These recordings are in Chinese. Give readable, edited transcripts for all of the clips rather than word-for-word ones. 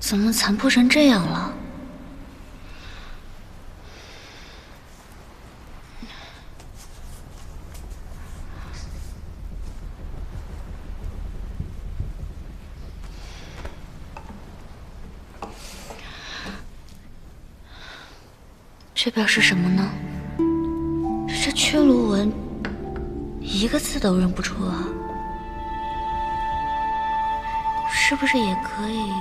怎么残破成这样了？这表示什么呢？这缺颅纹，一个字都认不出啊！是不是也可以？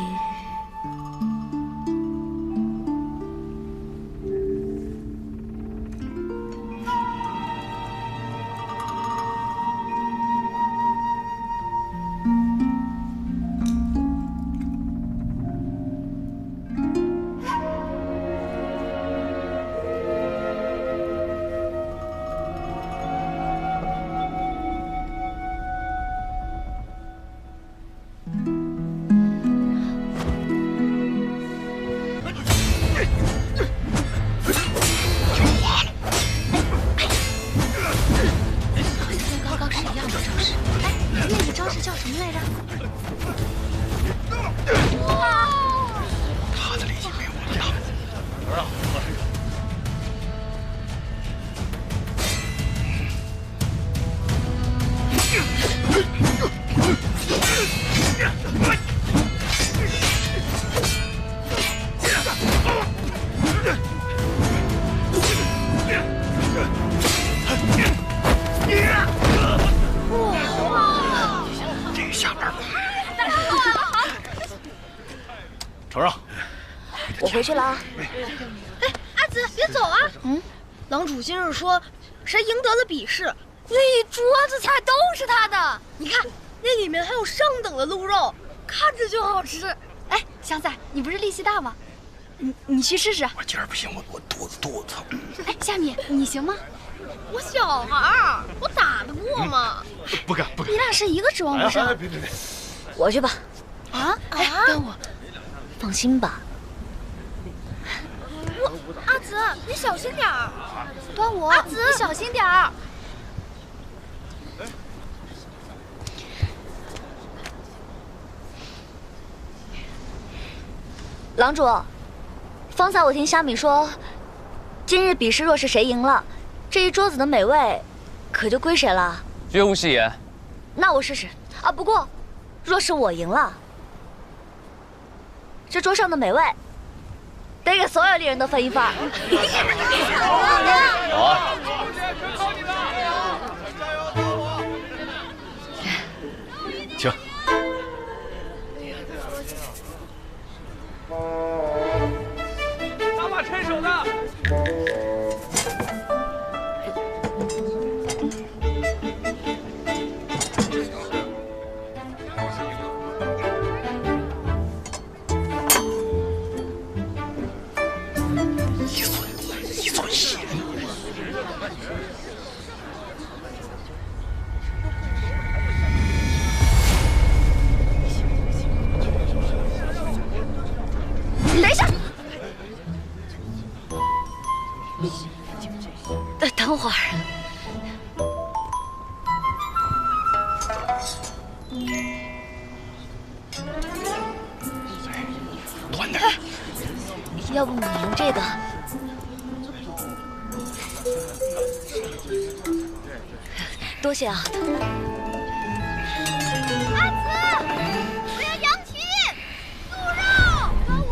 承让。我回去了啊。哎，阿紫，别走啊！郎主今日说，谁赢得了比试，那一桌子菜都是他的。你看，那里面还有上等的鹿肉，看着就好吃。哎，香菜，你不是力气大吗？你去试试。我今儿不行，我肚子疼。哎，夏米，你行吗？我小孩儿，我打得过吗？不敢。你俩是一个指望不上。别！我去吧。啊？哎，等我。放心吧。阿紫，你小心点儿。端午，阿紫，你小心点儿。郎主，方才我听虾米说，今日比试若是谁赢了，这一桌子的美味可就归谁了。绝无戏言。那我试试啊。不过，若是我赢了，这桌上的美味得给所有猎人都分一份。好啊。请。打把趁手的。一寸血。等一下，等会儿。短点。要不你用这个？多谢啊。阿紫，我要羊蹄、鹿肉。端午，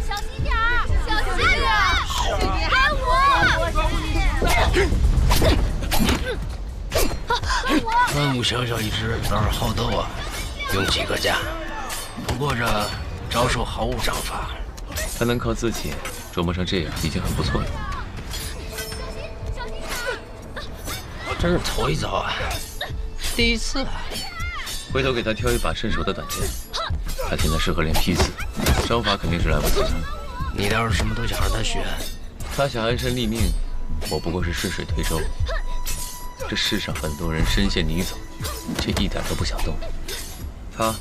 小心点儿，小心点儿。端午。端午小小一只，倒是好斗啊，用几个架。不过这招数毫无章法。他能靠自己琢磨成这样，已经很不错了。真是头一遭啊，第一次啊。回头给他挑一把趁手的短剑，他现在适合练劈子，招法肯定是来不及了。你倒是什么都想让他学。他想安身立命，我不过是顺水推舟。这世上很多人身陷泥沼，却一点都不想动。他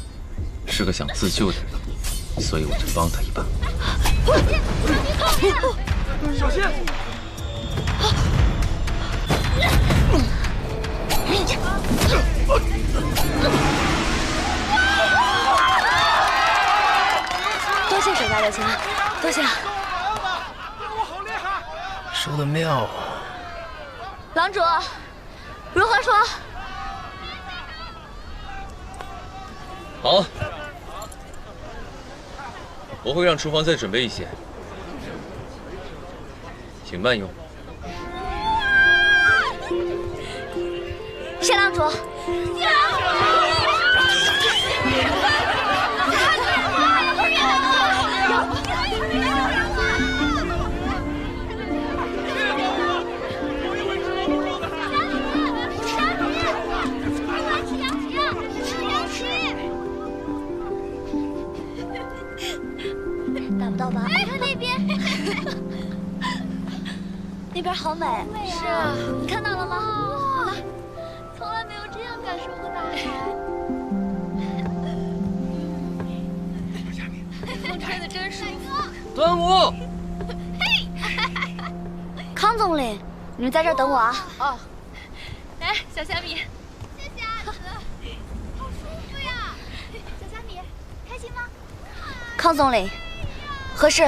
是个想自救的人，所以我就帮他一把。小心！多谢水哥。我钱，多谢。我好厉害！说的妙啊！郎主，如何说？好，我会让厨房再准备一些，请慢用。谢郎主。谢郎主。打不到吧？哎，看那边，那边好美。是啊，你看到了吗？哇，从来没有这样感受过大海。风吹得真舒服。端午，康总理，你们在这儿等我啊。哦，来，小虾米，谢谢阿紫，好舒服呀！小虾米，开心吗？康总理，合适。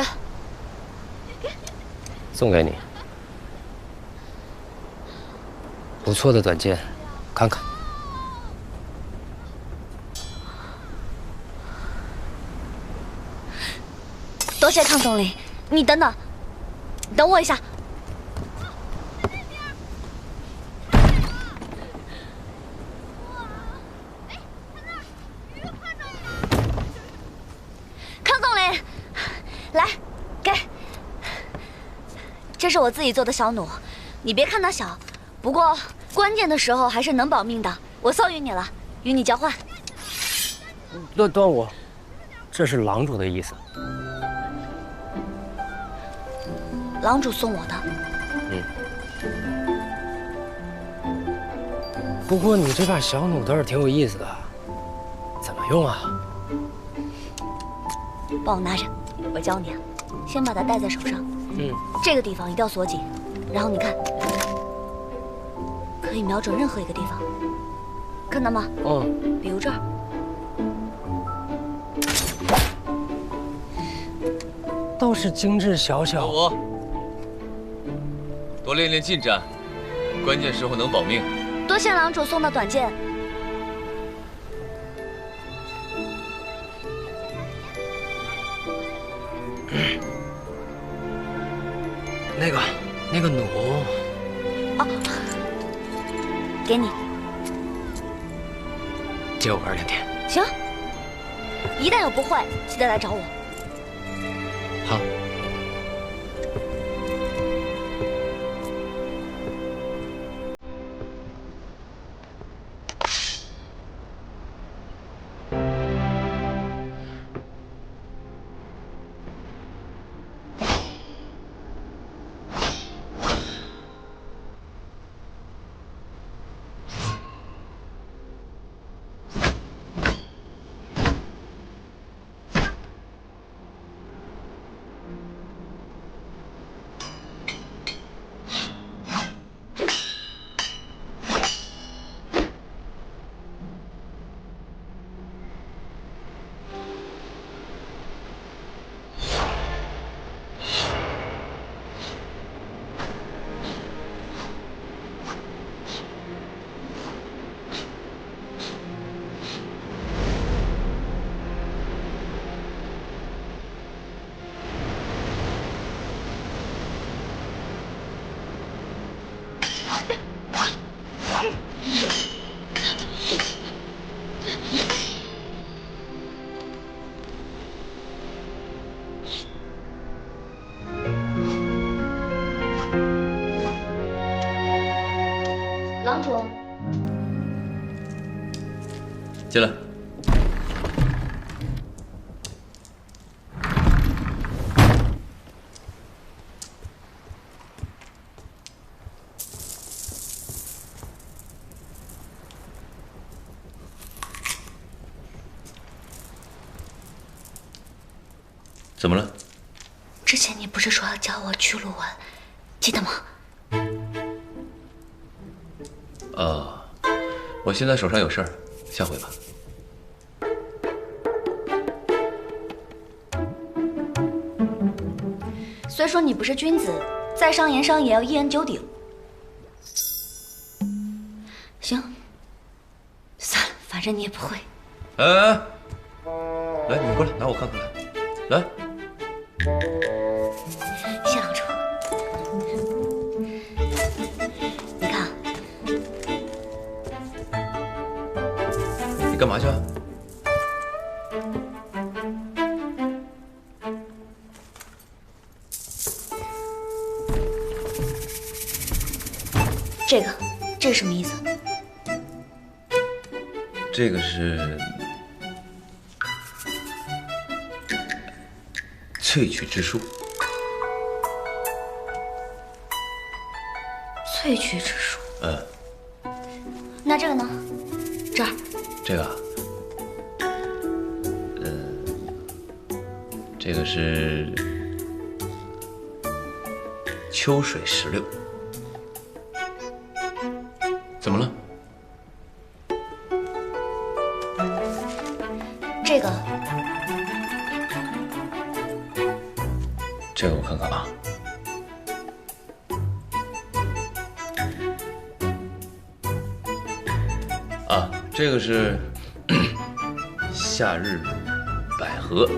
送给你，不错的短剑，看看。多谢康总理，你等等，等我一下。康总理，来，给，这是我自己做的小弩，你别看它小，不过关键的时候还是能保命的。我送与你了，与你交换。端午，这是郎主的意思。郎主送我的。不过你这把小弩倒是挺有意思的，怎么用啊？帮我拿着，我教你啊。先把它戴在手上，这个地方一定要锁紧，然后你看，可以瞄准任何一个地方，看到吗？比如这儿。倒是精致小巧。我多练练近战，关键时候能保命。多谢郎主送的短剑。那个弩，给你。借我玩2天。行，一旦有不会，记得来找我。好。郎主，进来。怎么了？之前你不是说要教我驱鹿纹，记得吗？我现在手上有事儿，下回吧。爹说你不是君子，再商言商也要一言九鼎。行，算了，反正你也不会。哎，来，你过来，拿我看看来，来。谢郎主，你看，你干嘛去啊？这是什么意思？这个是萃取之术。萃取之术。那这个呢？这儿。这个啊，这个是秋水石榴。怎么了？这个我看看啊。啊，这个是夏日百合。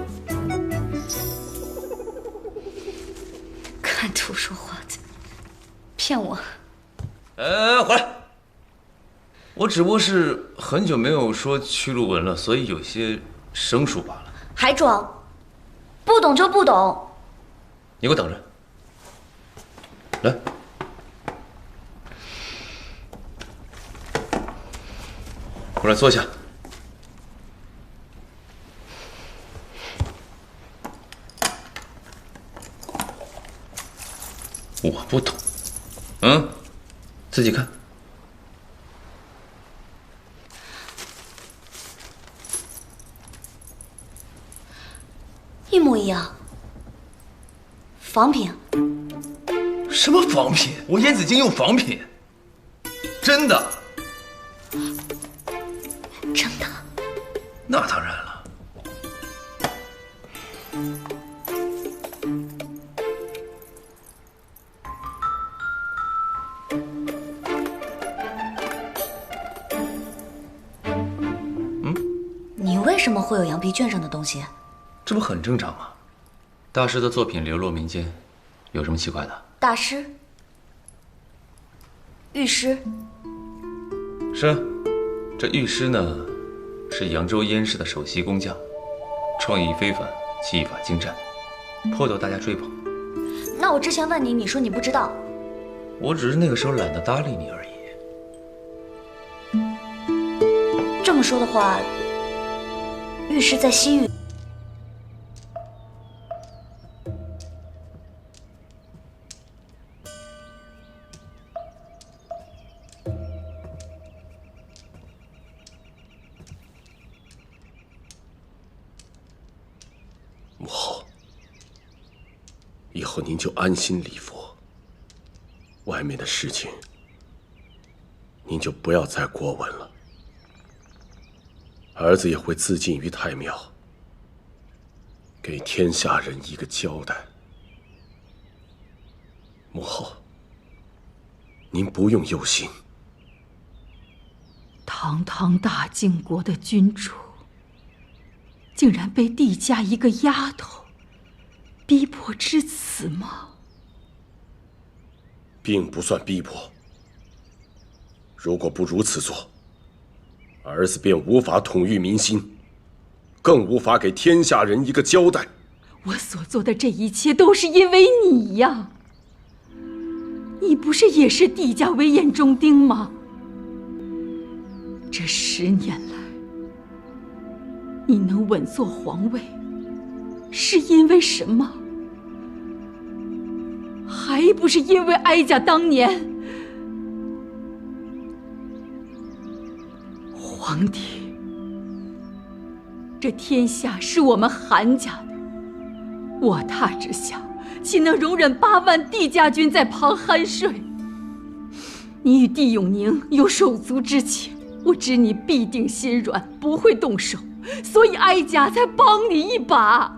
看图说话的，骗我！回来！我只不过是很久没有说屈鹿文了，所以有些生疏罢了。还装？不懂就不懂。你给我等着。来，过来坐下。我不懂，自己看。一模一样。仿品？什么仿品？我燕子京用仿品，真的。真的？那当然了。你为什么会有羊皮卷上的东西？这不很正常吗？大师的作品流落民间，有什么奇怪的？大师，御师。是啊，这御师呢，是扬州燕市的首席工匠，创意非凡，技法精湛，颇得大家追捧。那我之前问你，你说你不知道。我只是那个时候懒得搭理你而已。这么说的话，御师在西域。母后，以后您就安心礼佛，外面的事情您就不要再过问了。儿子也会自尽于太庙，给天下人一个交代。母后，您不用忧心。堂堂大晋国的君主，竟然被帝家一个丫头逼迫至此吗？并不算逼迫。如果不如此做，儿子便无法统御民心，更无法给天下人一个交代。我所做的这一切都是因为你呀！你不是也是帝家唯眼中钉吗？这10年来，你能稳坐皇位，是因为什么？还不是因为哀家当年。皇帝，这天下是我们韩家的，我榻之下，岂能容忍8万帝家军在旁酣睡？你与帝永宁有手足之情，我知你必定心软，不会动手，所以哀家才帮你一把。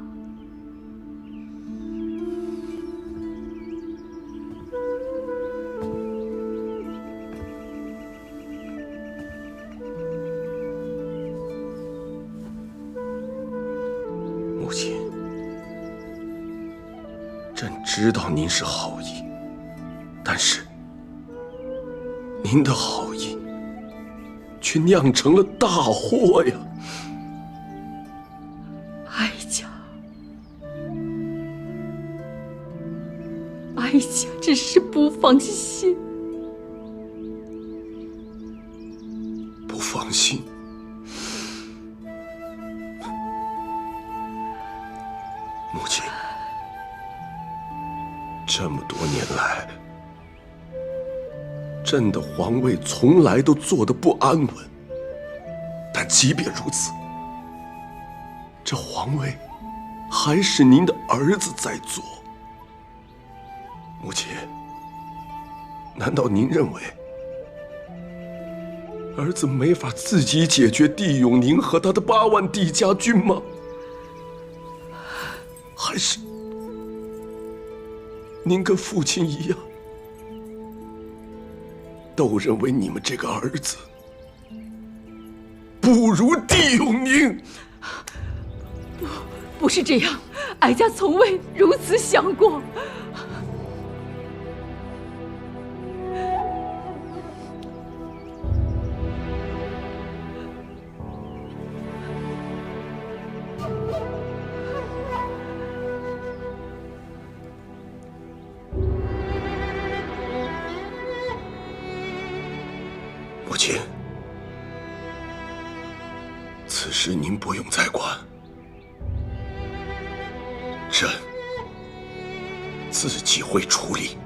母亲，朕知道您是好意，但是您的好意却酿成了大祸呀！哀家，哀家只是不放心。不放心？母亲，这么多年来，朕的皇位从来都坐得不安稳，但即便如此，这皇位还是您的儿子在坐。母亲，难道您认为儿子没法自己解决帝永宁和他的8万帝家军吗？还是您跟父亲一样，都认为你们这个儿子不如帝永宁？不是这样，哀家从未如此想过。母亲，此事您不用再管，朕自己会处理。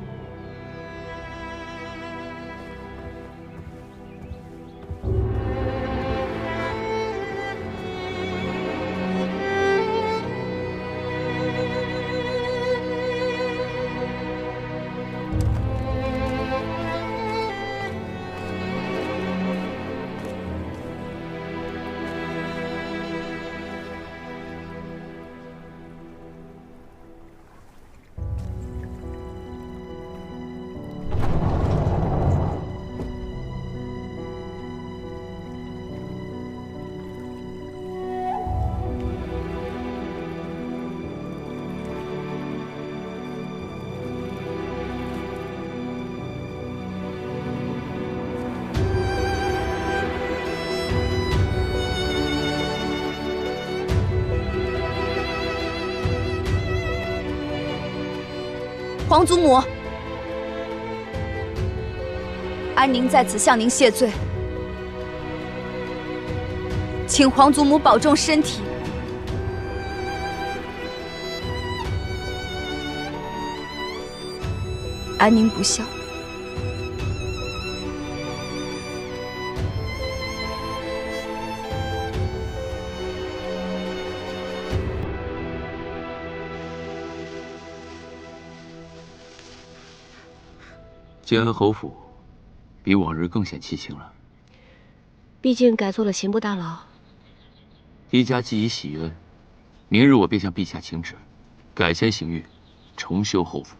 皇祖母，安宁在此向您谢罪，请皇祖母保重身体。安宁不孝，建安侯府比往日更显凄清了。毕竟改做了刑部大牢。一家既已洗冤，明日我便向陛下请旨，改签刑狱，重修侯府。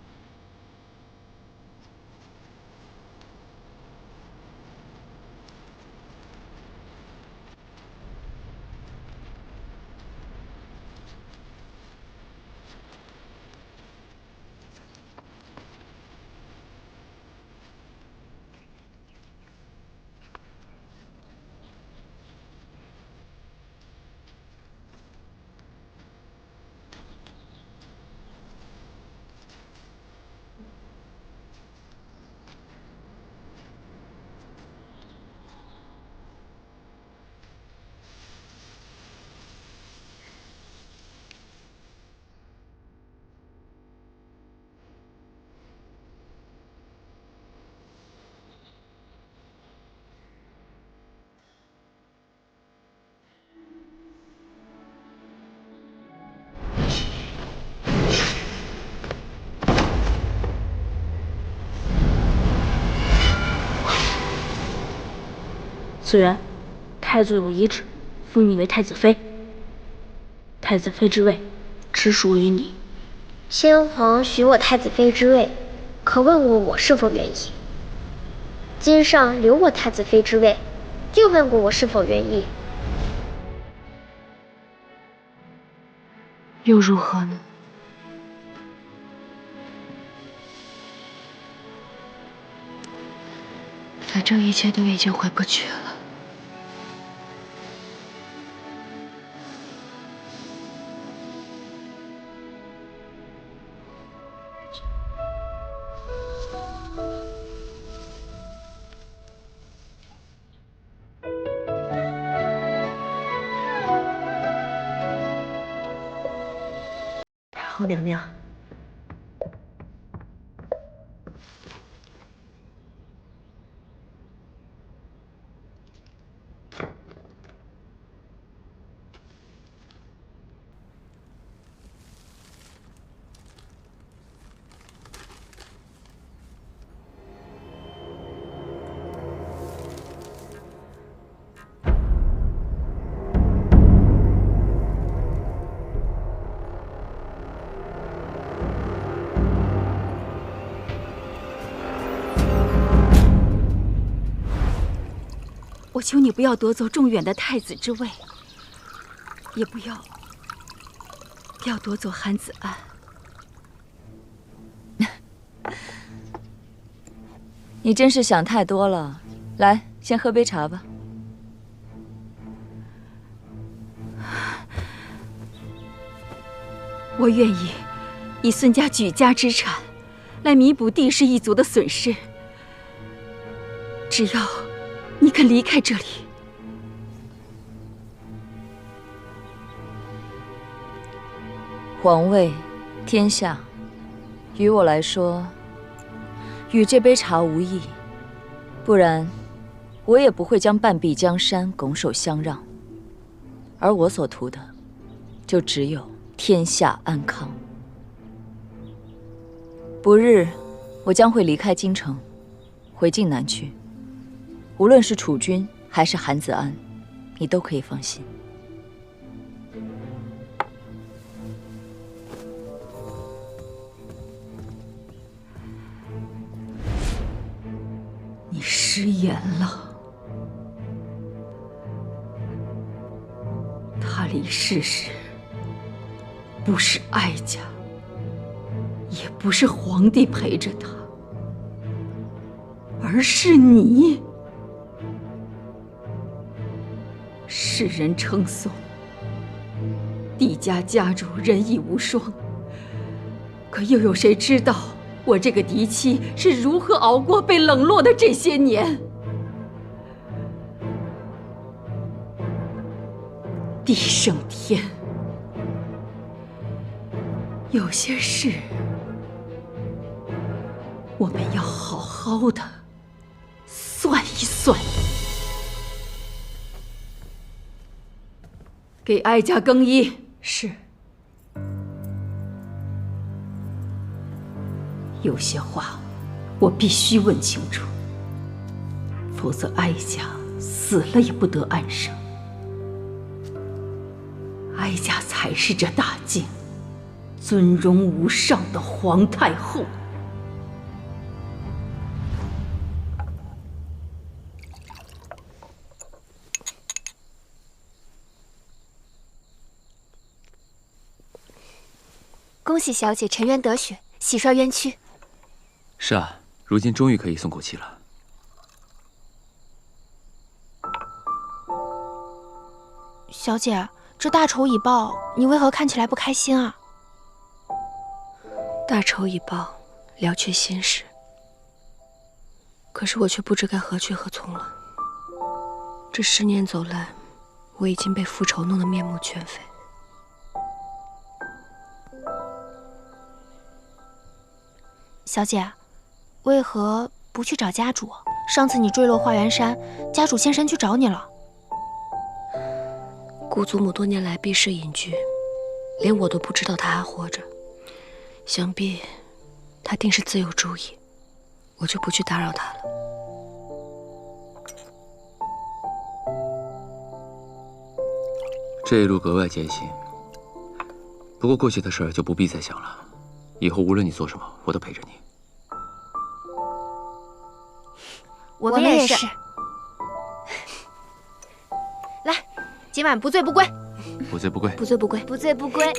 此人，太祖有遗旨，封你为太子妃。太子妃之位，只属于你。先皇许我太子妃之位，可问过我是否愿意？今上留我太子妃之位，又问过我是否愿意？又如何呢？反正一切都已经回不去了。好凉呀！我求你不要夺走仲远的太子之位，也不要夺走韩子安。你真是想太多了。来，先喝杯茶吧。我愿意以孙家举家之产来弥补帝氏一族的损失，只要你肯离开这里。皇位、天下，于我来说，与这杯茶无异。不然，我也不会将半壁江山拱手相让。而我所图的，就只有天下安康。不日，我将会离开京城，回晋南去。无论是楚军还是韩子安，你都可以放心。你食言了。他离世时，不是哀家，也不是皇帝陪着他，而是你。世人称颂帝家家主仁义无双，可又有谁知道我这个嫡妻是如何熬过被冷落的这些年？地胜天，有些事我们要好好的算一算。给哀家更衣。是。有些话我必须问清楚，否则哀家死了也不得安生。哀家才是这大晋尊荣无上的皇太后。恭喜小姐沉冤得雪，洗刷冤屈。是啊，如今终于可以松口气了。小姐，这大仇已报，你为何看起来不开心啊？大仇已报，了却心事。可是我却不知该何去何从了。这10年走来，我已经被复仇弄得面目全非。小姐，为何不去找家主？上次你坠落花园山，家主现身去找你了。姑祖母多年来避世隐居，连我都不知道她还活着。想必她定是自有主意，我就不去打扰她了。这一路格外艰辛，不过过去的事儿就不必再想了。以后无论你做什么，我都陪着你。我们也是。来，今晚不醉不归。不醉不归。不醉不归。不醉不归。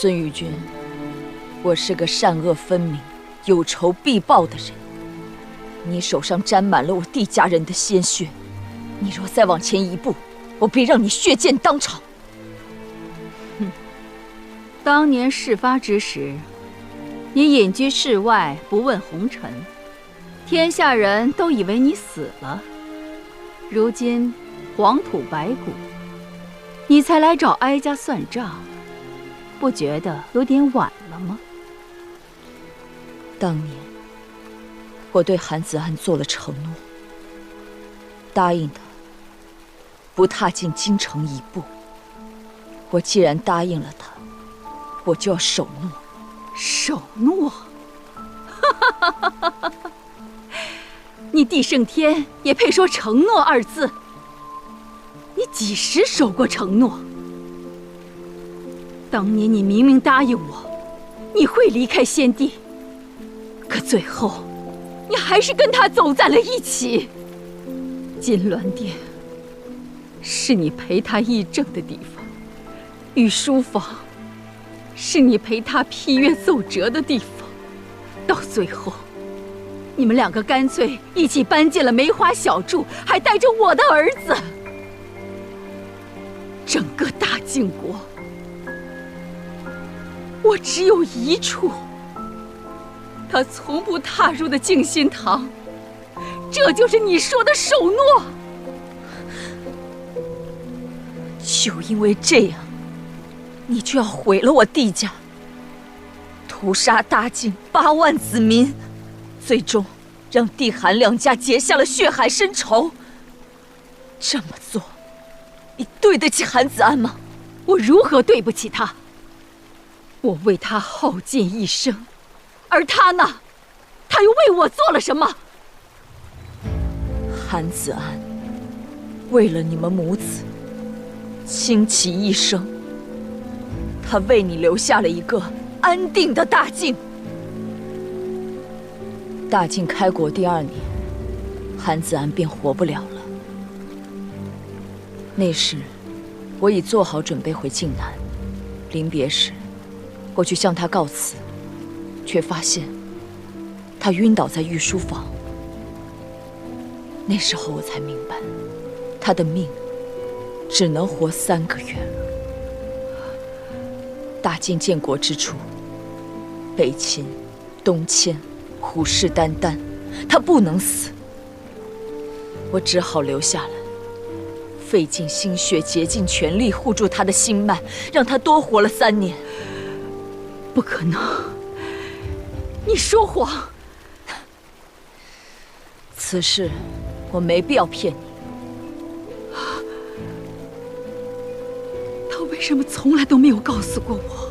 孙玉君，我是个善恶分明、有仇必报的人。你手上沾满了我帝家人的鲜血，你若再往前一步，我必让你血溅当场。哼！当年事发之时，你隐居室外，不问红尘，天下人都以为你死了。如今黄土白骨，你才来找哀家算账，不觉得有点晚了吗？当年我对韩子安做了承诺，答应他不踏进京城一步。我既然答应了他，我就要守诺。守诺？你帝圣天也配说承诺二字？你几时守过承诺？当年你明明答应我，你会离开先帝，可最后你还是跟他走在了一起。金銮殿是你陪他议政的地方，御书房是你陪他批阅奏折的地方，到最后你们两个干脆一起搬进了梅花小筑，还带着我的儿子。整个大晋国，我只有一处他从不踏入的静心堂，这就是你说的守诺。就因为这样，你就要毁了我帝家，屠杀大晋8万子民，最终让帝韩两家结下了血海深仇。这么做，你对得起韩子安吗？我如何对不起他？我为他耗尽一生，而他呢？他又为我做了什么？韩子安为了你们母子倾其一生，他为你留下了一个安定的大晋。大晋开国第2年，韩子安便活不了了。那时，我已做好准备回晋南。临别时，我去向他告辞，却发现他晕倒在御书房。那时候我才明白，他的命只能活3个月了。大晋建国之初，北秦、东迁，虎视眈眈，他不能死。我只好留下来，费尽心血，竭尽全力护住他的心脉，让他多活了3年。不可能！你说谎！此事我没必要骗你。他为什么从来都没有告诉过我？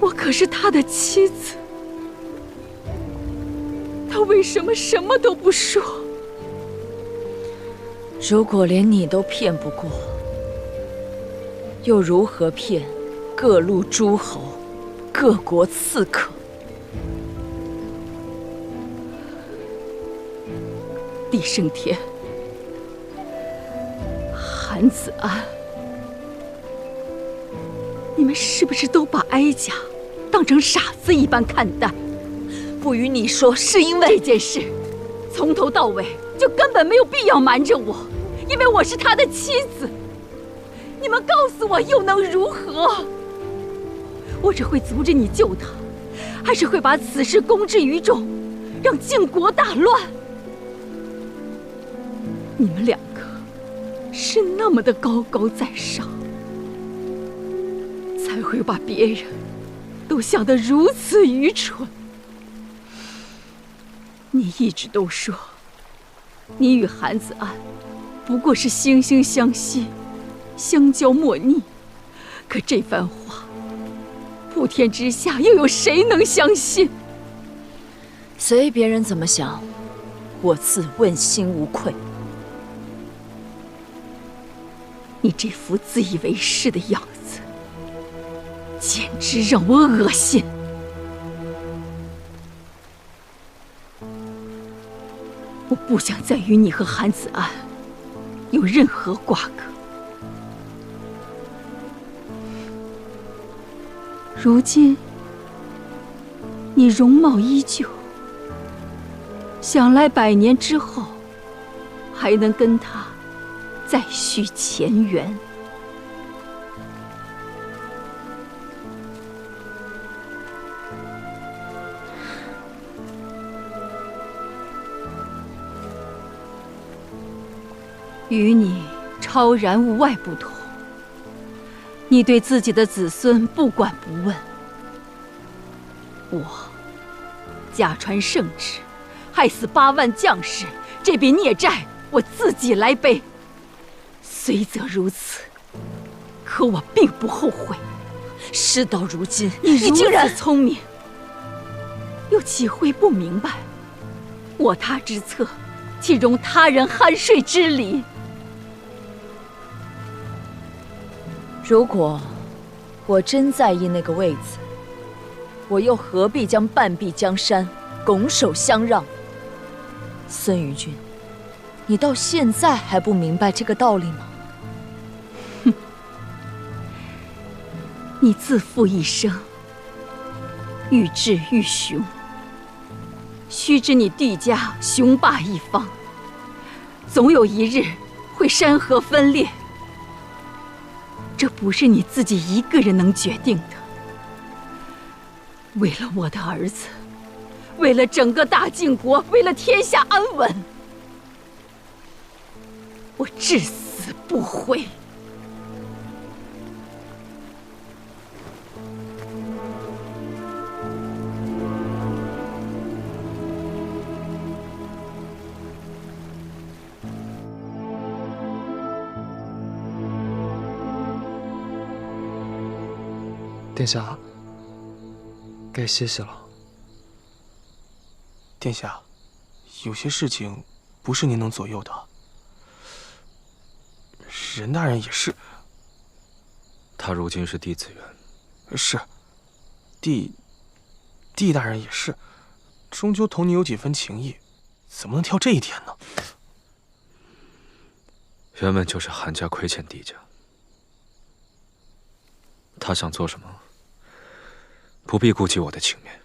我可是他的妻子，他为什么什么都不说？如果连你都骗不过，又如何骗各路诸侯、各国刺客？帝圣天，韩子安，你们是不是都把哀家当成傻子一般看待？不与你说，是因为这件事从头到尾就根本没有必要瞒着我，因为我是他的妻子。你们告诉我又能如何？我只会阻止你救他，还是会把此事公之于众，让晋国大乱？你们两个是那么的高高在上，才会把别人都想得如此愚蠢。你一直都说，你与韩子安不过是惺惺相惜，相交莫逆，可这番话，普天之下又有谁能相信？随别人怎么想，我自问心无愧。你这副自以为是的样子，简直让我恶心。我不想再与你和韩子安有任何瓜葛。如今你容貌依旧，想来100年之后还能跟他再续前缘。与你超然物外不同，你对自己的子孙不管不问。我假传圣旨，害死8万将士，这笔孽债我自己来背。虽则如此，可我并不后悔。事到如今，你竟然聪明，又岂会不明白我他之策，岂容他人酣睡之理？如果我真在意那个位子，我又何必将半壁江山拱手相让？孙于君，你到现在还不明白这个道理吗？哼，你自负一生，愈智愈雄。须知你帝家雄霸一方，总有一日会山河分裂。这不是你自己一个人能决定的。为了我的儿子，为了整个大晋国，为了天下安稳，我至死不悔。殿下，该歇息了。殿下，有些事情不是您能左右的。任大人也是。他如今是弟子园，是。弟大人也是，终究同你有几分情谊，怎么能挑这一天呢？原本就是韩家亏欠帝家，他想做什么，不必顾及我的情面。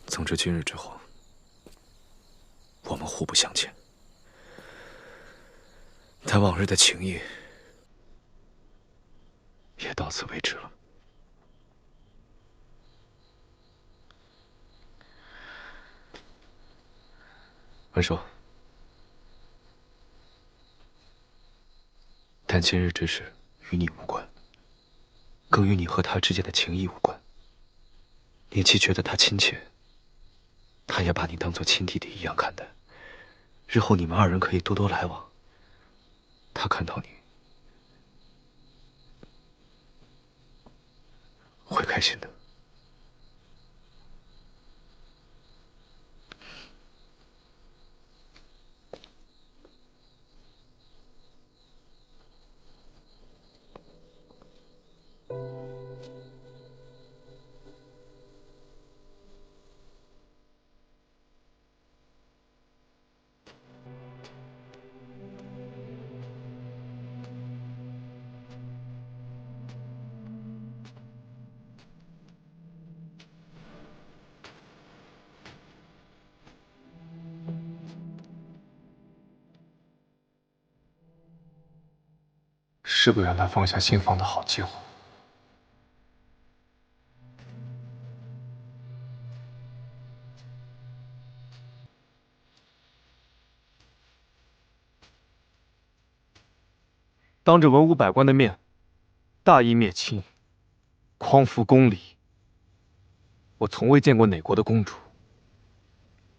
总之今日之后，我们互不相欠。但往日的情谊也到此为止了。文叔，但今日之事与你无关，更与你和他之间的情谊无关。你既觉得他亲切，他也把你当作亲弟弟一样看待。日后你们二人可以多多来往，他看到你会开心的。是不愿来放下心房的好机会。当着文武百官的面，大义灭亲，匡扶公理，我从未见过哪国的公主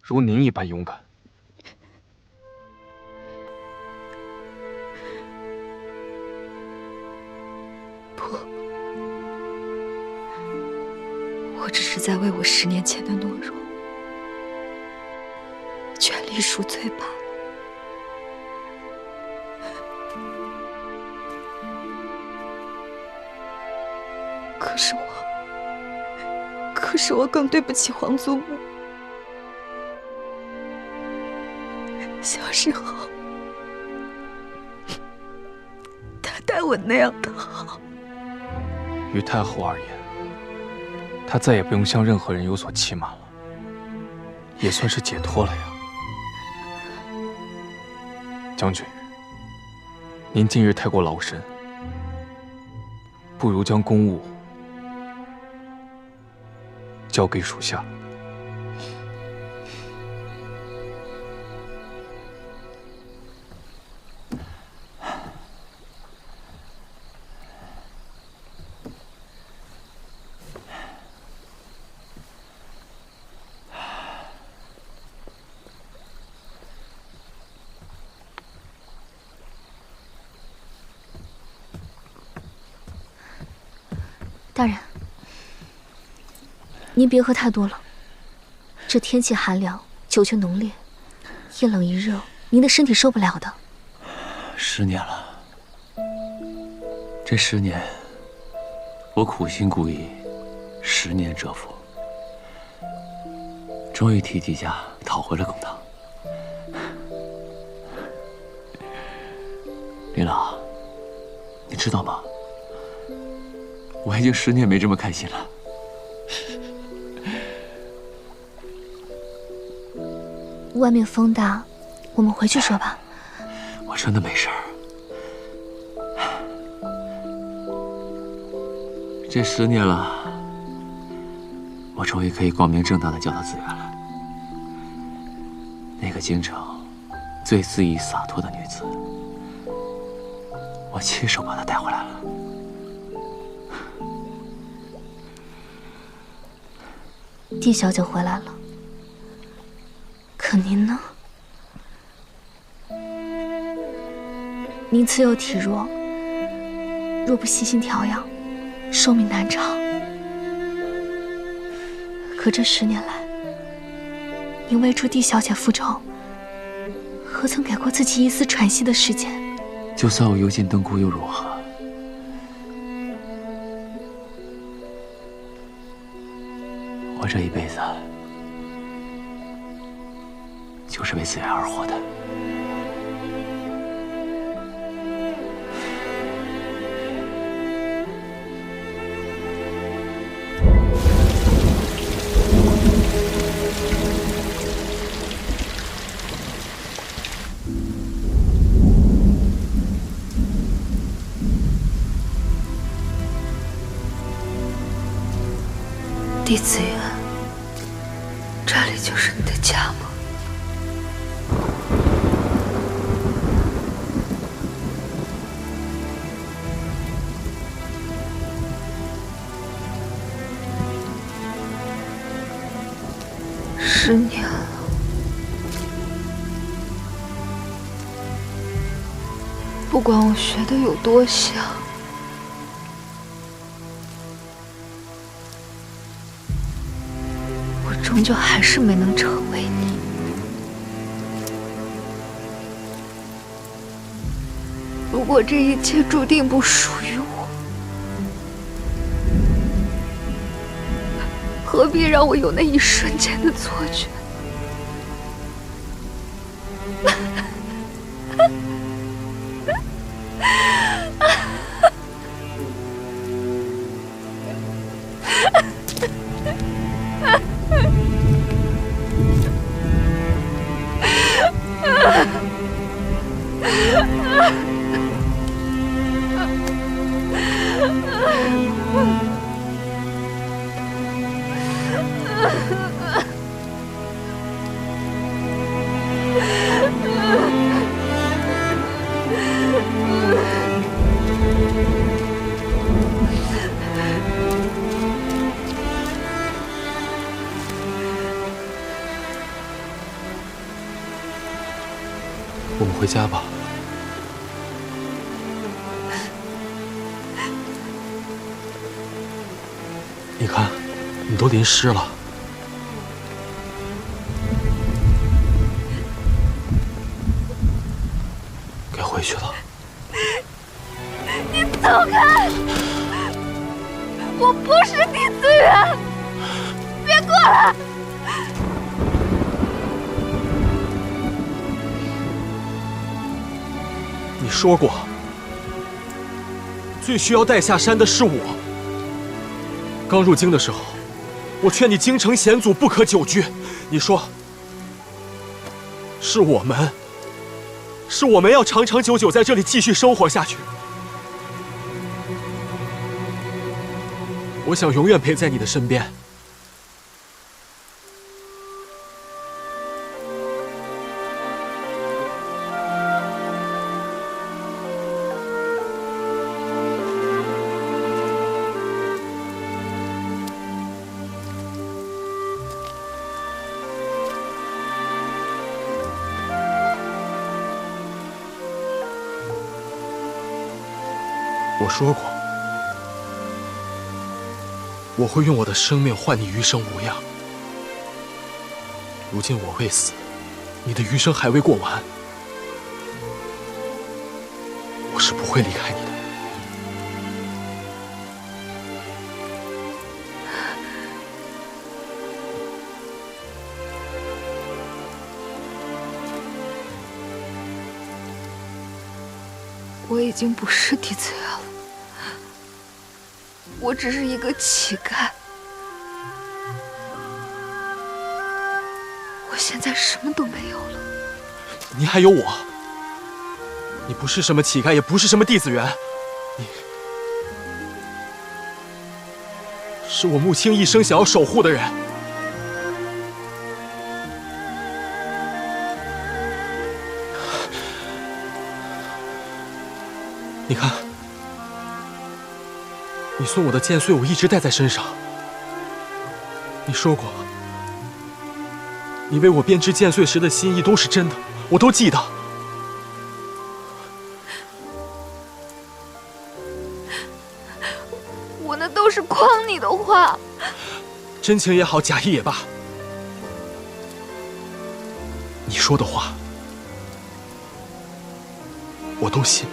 如您一般勇敢。我只是在为我10年前的懦弱全力赎罪罢了。可是我更对不起皇祖母。小时候，他待我那样的好，于太后而言，她再也不用向任何人有所欺瞒了，也算是解脱了呀。将军，您近日太过劳神，不如将公务交给属下。大人，您别喝太多了。这天气寒凉，酒却浓烈，一冷一热，您的身体受不了的。10年了，这10年，我苦心孤诣，10年蛰伏，终于替季家讨回了公堂。林老，你知道吗？我已经10年没这么开心了。外面风大，我们回去说吧。我真的没事儿。这10年了，我终于可以光明正大的叫她紫苑了。那个京城最恣意洒脱的女子，我亲手把她带回来了。帝小姐回来了，可您呢？您自幼体弱，若不细心调养，寿命难长。可这10年来，您为助帝小姐复仇，何曾给过自己一丝喘息的时间？就算我油尽灯枯又如何？我这一辈子就是为紫苑而活的。帝紫苑，这里就是你的家吗？10年了，不管我学的有多像，终究还是没能成为你。如果这一切注定不属于我，何必让我有那一瞬间的错觉？我们回家吧。你看，你都淋湿了。该回去了。你走开！我不是帝紫苑，别过来！你说过，最需要带下山的是我。刚入京的时候，我劝你京城险阻，不可久居。你说，是我们要长长久久在这里继续生活下去。我想永远陪在你的身边。我说过，我会用我的生命换你余生无恙。如今我未死，你的余生还未过完，我是不会离开你的。我已经不是狄子月了，我只是一个乞丐。我现在什么都没有了。你还有我，你不是什么乞丐，也不是什么弟子缘，你是我穆青一生想要守护的人。你看，你送我的剑穗，我一直带在身上。你说过，你为我编织剑穗时的心意都是真的，我都记得。我那都是诓你的话，真情也好，假意也罢，你说的话，我都信。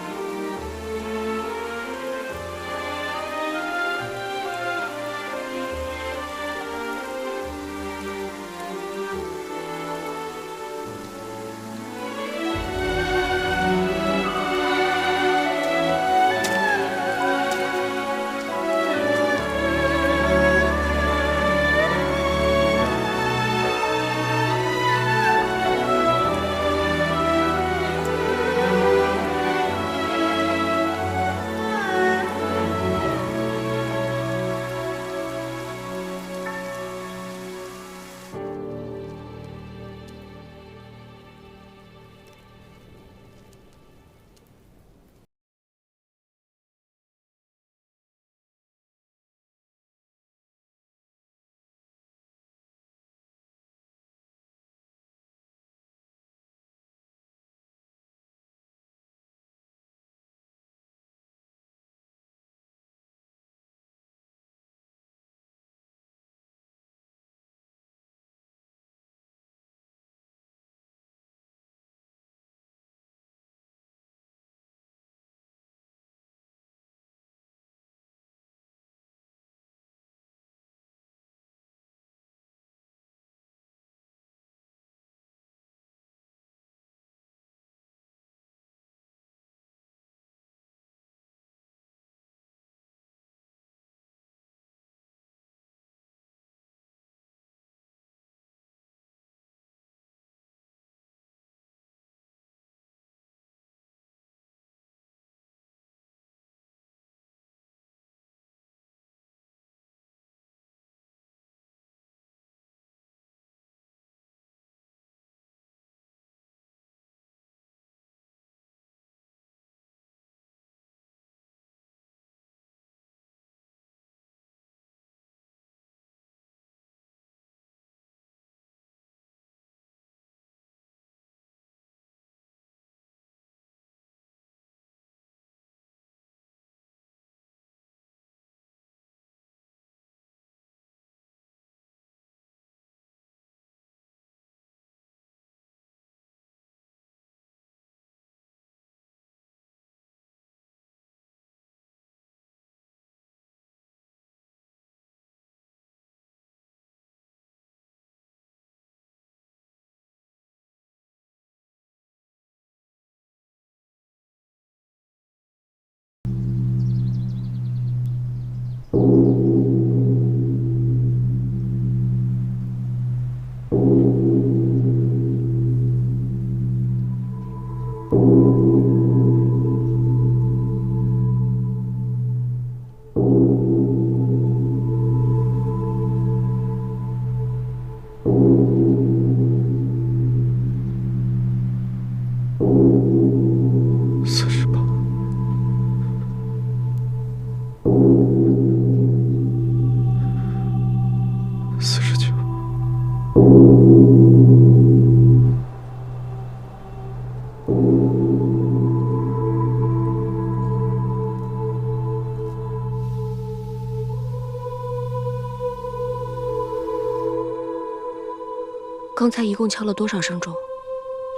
方才一共敲了多少声钟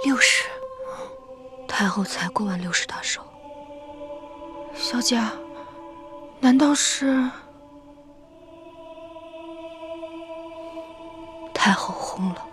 ？60。太后才过完60大寿。小姐，难道是太后轰了？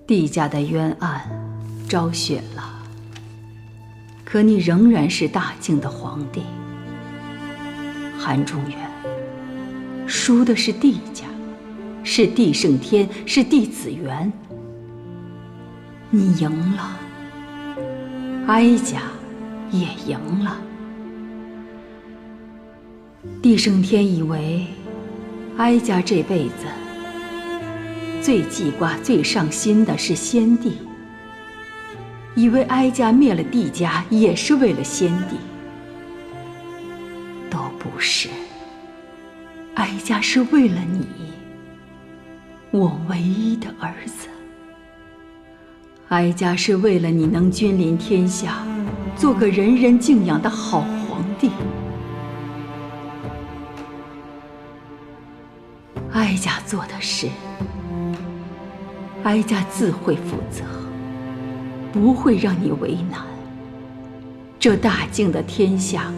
帝家的冤案昭雪了，可你仍然是大晋的皇帝。韩中原，输的是帝家，是帝胜天，是帝子元。你赢了，哀家也赢了。帝胜天以为哀家这辈子最记挂、最上心的是先帝，以为哀家灭了帝家也是为了先帝，都不是。哀家是为了你，我唯一的儿子。哀家是为了你能君临天下，做个人人敬仰的好皇帝。哀家做的事，哀家自会负责，不会让你为难。这大晋的天下，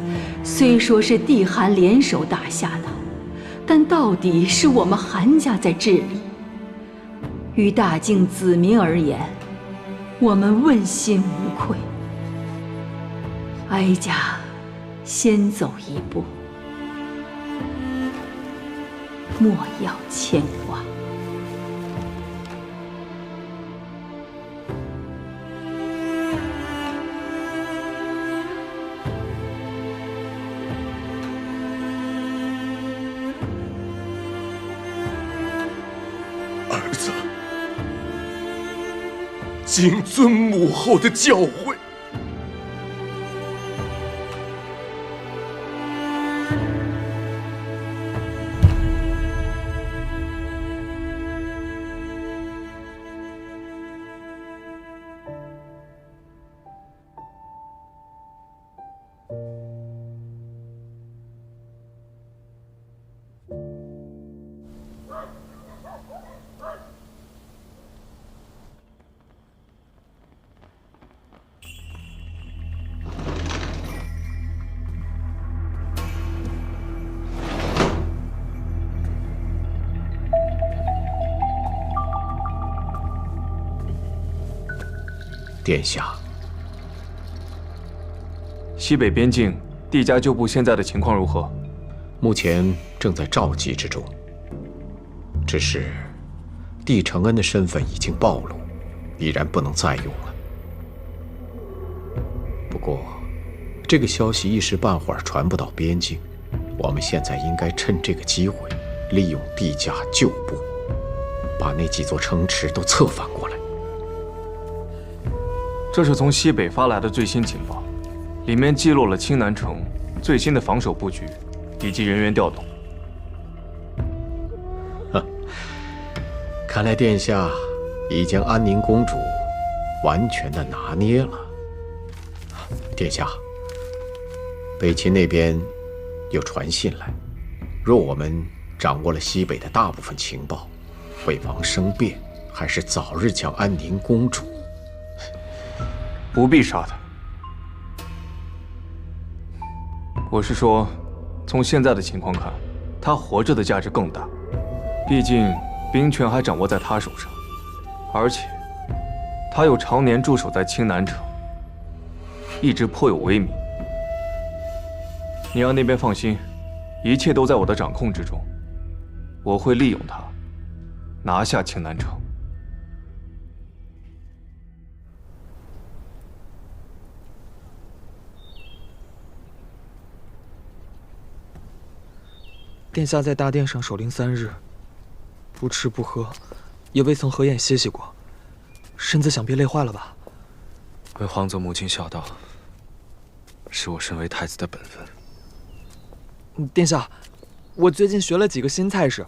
虽说是帝韩联手打下的，但到底是我们韩家在治理。于大晋子民而言，我们问心无愧。哀家先走一步，莫要牵挂。儿子，谨遵母后的教诲。殿下，西北边境帝家旧部现在的情况如何？目前正在召集之中。只是帝承恩的身份已经暴露，必然不能再用了。不过，这个消息一时半会儿传不到边境，我们现在应该趁这个机会利用帝家旧部，把那几座城池都策反过来。这是从西北发来的最新情报，里面记录了青南城最新的防守布局以及人员调动。看来殿下已将安宁公主完全的拿捏了。殿下，北秦那边有传信来，若我们掌握了西北的大部分情报，为防生变，还是早日将安宁公主。不必杀她。我是说，从现在的情况看，她活着的价值更大。毕竟兵权还掌握在她手上，而且她又常年驻守在青南城，一直颇有威名。你让那边放心，一切都在我的掌控之中，我会利用她，拿下青南城。殿下在大殿上守灵3日，不吃不喝，也未曾合眼歇息过，身子想必累坏了吧？为皇祖母亲孝道，是我身为太子的本分。殿下，我最近学了几个新菜式，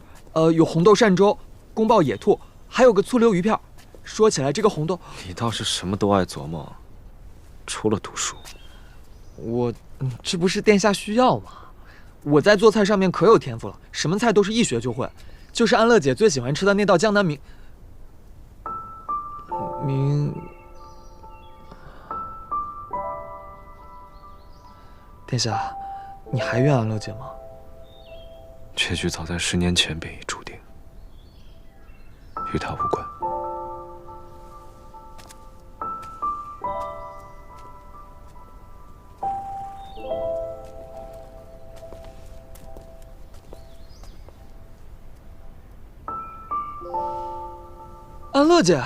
有红豆鳝粥、宫爆野兔，还有个醋溜鱼片。说起来，这个红豆，你倒是什么都爱琢磨，除了读书。这不是殿下需要吗？我在做菜上面可有天赋了，什么菜都是一学就会。就是安乐姐最喜欢吃的那道江南殿下，你还怨安乐姐吗？结局早在10年前便已注定，与她无关。安乐姐，